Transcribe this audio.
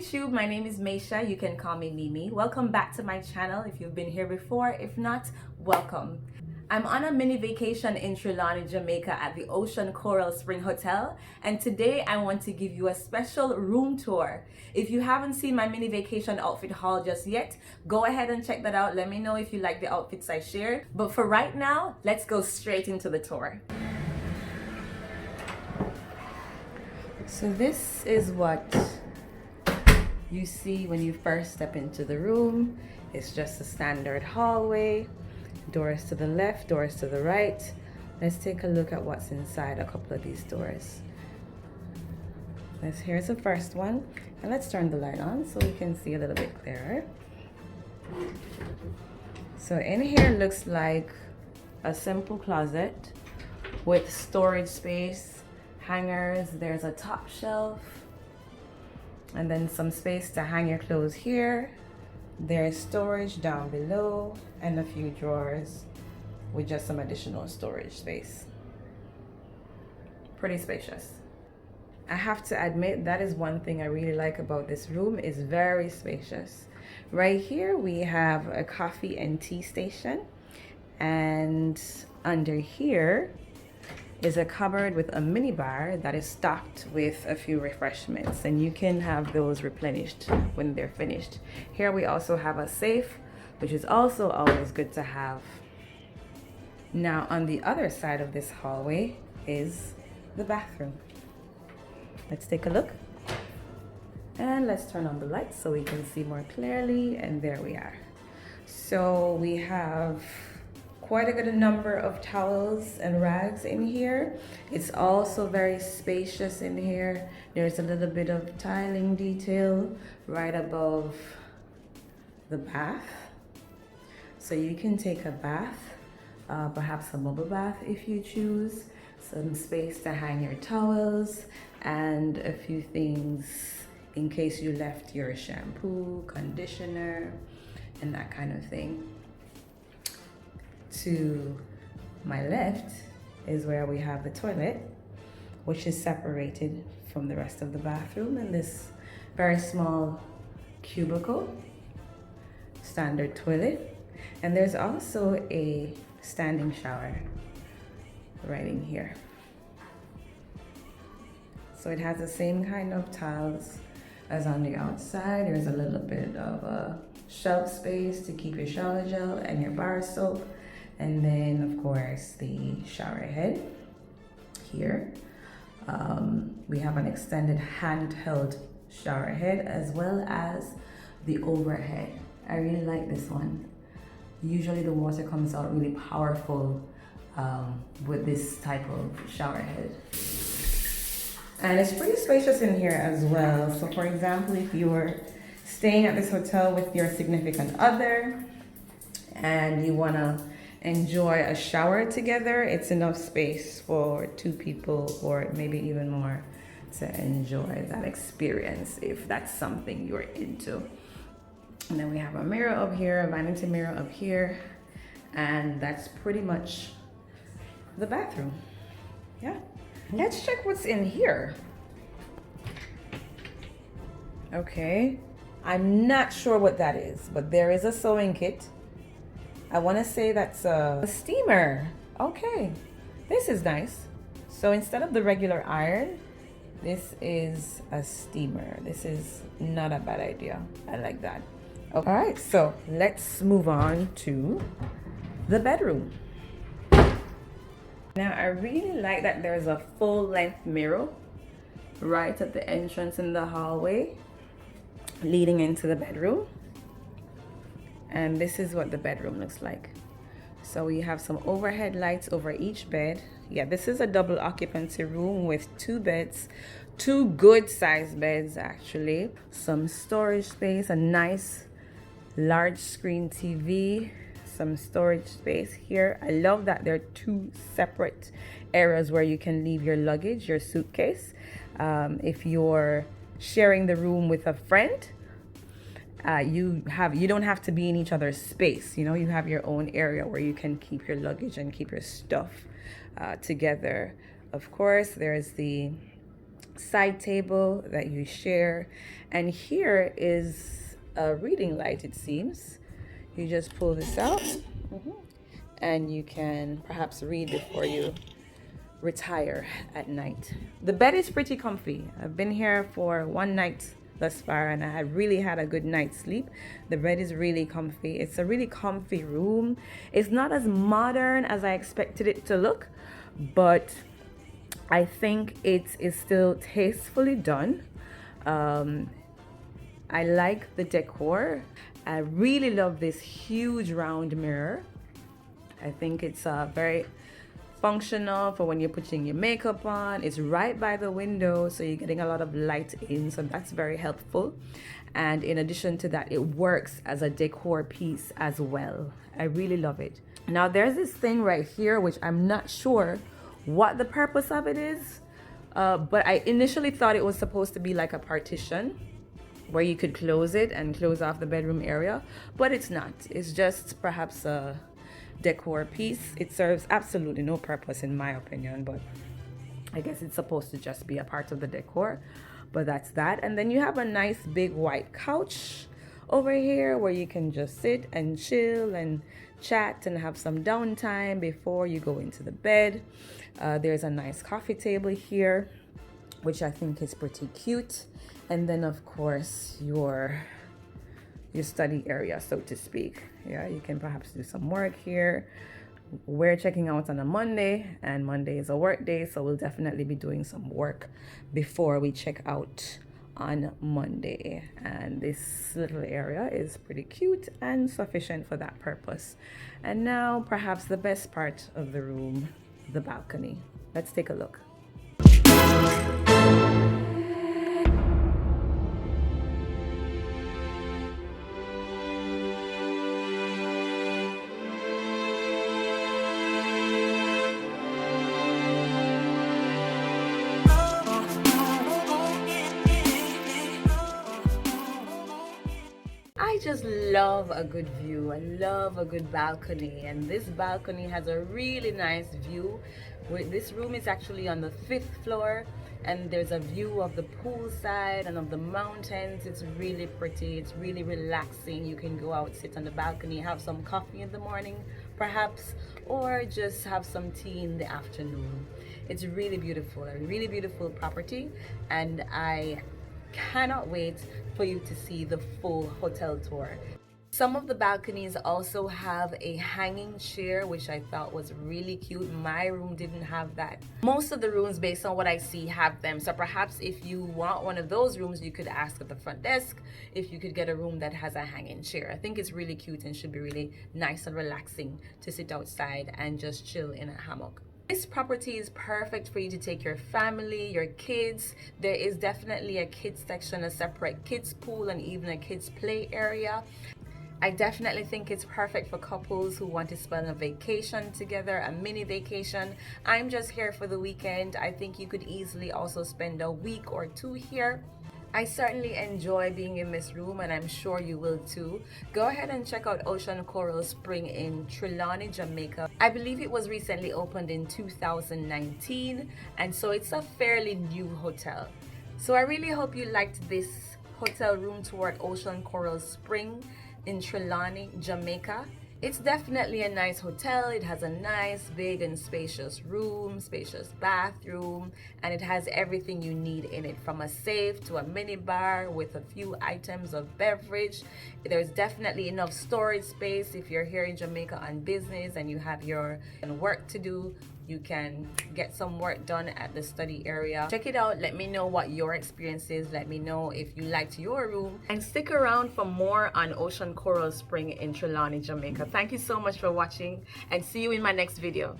YouTube, my name is Maisha. You can call me Mimi. Welcome back to my channel if you've been here before. If not, welcome. I'm on a mini vacation in Trelawny, Jamaica at the Ocean Coral Spring Hotel, and today I want to give you a special room tour. If you haven't seen my mini vacation outfit haul just yet, go ahead and check that out. Let me know if you like the outfits I shared. But for right now, let's go straight into the tour. So this is what you see when you first step into the room. It's just a standard hallway, doors to the left, doors to the right. Let's take a look at what's inside a couple of these doors. Here's the first one, and let's turn the light on so we can see a little bit clearer. So in here looks like a simple closet with storage space, hangers. There's a top shelf, and then some space to hang your clothes here. There's storage down below and a few drawers with just some additional storage space. Pretty spacious. I have to admit, that is one thing I really like about this room. Is very spacious. Right here we have a coffee and tea station, and under here is a cupboard with a mini bar that is stocked with a few refreshments, and you can have those replenished when they're finished. Here we also have a safe, which is also always good to have. Now on the other side of this hallway is the bathroom. Let's take a look, and let's turn on the lights so we can see more clearly. And there we are. So we have quite a good number of towels and rags in here. It's also very spacious in here. There's a little bit of tiling detail right above the bath, so you can take a bath, perhaps a bubble bath if you choose. Some space to hang your towels and a few things in case you left your shampoo, conditioner, and that kind of thing. To my left is where we have the toilet, which is separated from the rest of the bathroom in this very small cubicle, standard toilet. And there's also a standing shower right in here. So it has the same kind of tiles as on the outside. There's a little bit of a shelf space to keep your shower gel and your bar soap. And then of course the shower head here. We have an extended handheld shower head as well as the overhead. I really like this one. Usually the water comes out really powerful with this type of shower head. And it's pretty spacious in here as well. So for example, if you were staying at this hotel with your significant other and you wanna enjoy a shower together, it's enough space for two people or maybe even more to enjoy that experience if that's something you're into. And then we have a mirror up here, a vanity mirror up here, and that's pretty much the bathroom. Yeah, let's check what's in here. Okay, I'm not sure what that is, but there is a sewing kit. I want to say that's a steamer. Okay, this is nice. So instead of the regular iron, this is a steamer. This is not a bad idea. I like that. Okay. All right, so let's move on to the bedroom. Now I really like that there's a full-length mirror right at the entrance in the hallway leading into the bedroom. And this is what the bedroom looks like. So we have some overhead lights over each bed. Yeah, this is a double occupancy room with two beds, two good sized beds actually. Some storage space, a nice large screen TV, some storage space here. I love that there are two separate areas where you can leave your luggage, your suitcase. If you're sharing the room with a friend, you don't have to be in each other's space. You know, you have your own area where you can keep your luggage and keep your stuff together. Of course, there's the side table that you share. And here is a reading light, it seems. You just pull this out, and you can perhaps read before you retire at night. The bed is pretty comfy. I've been here for one night thus far, and I had really had a good night's sleep. The bed is really comfy. It's a really comfy room. It's not as modern as I expected it to look, but I think it is still tastefully done. I like the decor. I really love this huge round mirror. I think it's very functional for when you're putting your makeup on. It's right by the window, so you're getting a lot of light in, so that's very helpful. And in addition to that, it works as a decor piece as well. I really love it. Now there's this thing right here which I'm not sure what the purpose of it is, but I initially thought it was supposed to be like a partition where you could close it and close off the bedroom area, but it's not. It's just perhaps a decor piece. It serves absolutely no purpose in my opinion, but I guess it's supposed to just be a part of the decor. But that's that. And then you have a nice big white couch over here where you can just sit and chill and chat and have some downtime before you go into the bed. There's a nice coffee table here, which I think is pretty cute. And then of course your study area, so to speak. Yeah, you can perhaps do some work here. We're checking out on a Monday, and Monday is a work day, so we'll definitely be doing some work before we check out on Monday. And this little area is pretty cute and sufficient for that purpose. And now perhaps the best part of the room, the balcony. Let's take a look. I just love a good view. I love a good balcony, and this balcony has a really nice view. This room is actually on the 5th floor, and there's a view of the poolside and of the mountains. It's really pretty. It's really relaxing. You can go out, sit on the balcony, have some coffee in the morning perhaps, or just have some tea in the afternoon. It's really beautiful, a really beautiful property, and I cannot wait for you to see the full hotel tour. Some of the balconies also have a hanging chair, which I thought was really cute. My room didn't have that. Most of the rooms, based on what I see, have them. So perhaps if you want one of those rooms, you could ask at the front desk if you could get a room that has a hanging chair. I think it's really cute and should be really nice and relaxing to sit outside and just chill in a hammock. This property is perfect for you to take your family, your kids. There is definitely a kids section, a separate kids pool, and even a kids play area. I definitely think it's perfect for couples who want to spend a vacation together, a mini vacation. I'm just here for the weekend. I think you could easily also spend a week or two here. I certainly enjoy being in this room, and I'm sure you will too. Go ahead and check out Ocean Coral Spring in Trelawny, Jamaica. I believe it was recently opened in 2019, and so it's a fairly new hotel. So I really hope you liked this hotel room tour at Ocean Coral Spring in Trelawny, Jamaica. It's definitely a nice hotel. It has a nice, big and spacious room, spacious bathroom, and it has everything you need in it, from a safe to a mini bar with a few items of beverage. There's definitely enough storage space if you're here in Jamaica on business and you have your work to do. You can get some work done at the study area. Check it out. Let me know what your experience is. Let me know if you liked your room. And stick around for more on Ocean Coral Spring in Trelawny, Jamaica. Thank you so much for watching, and see you in my next video.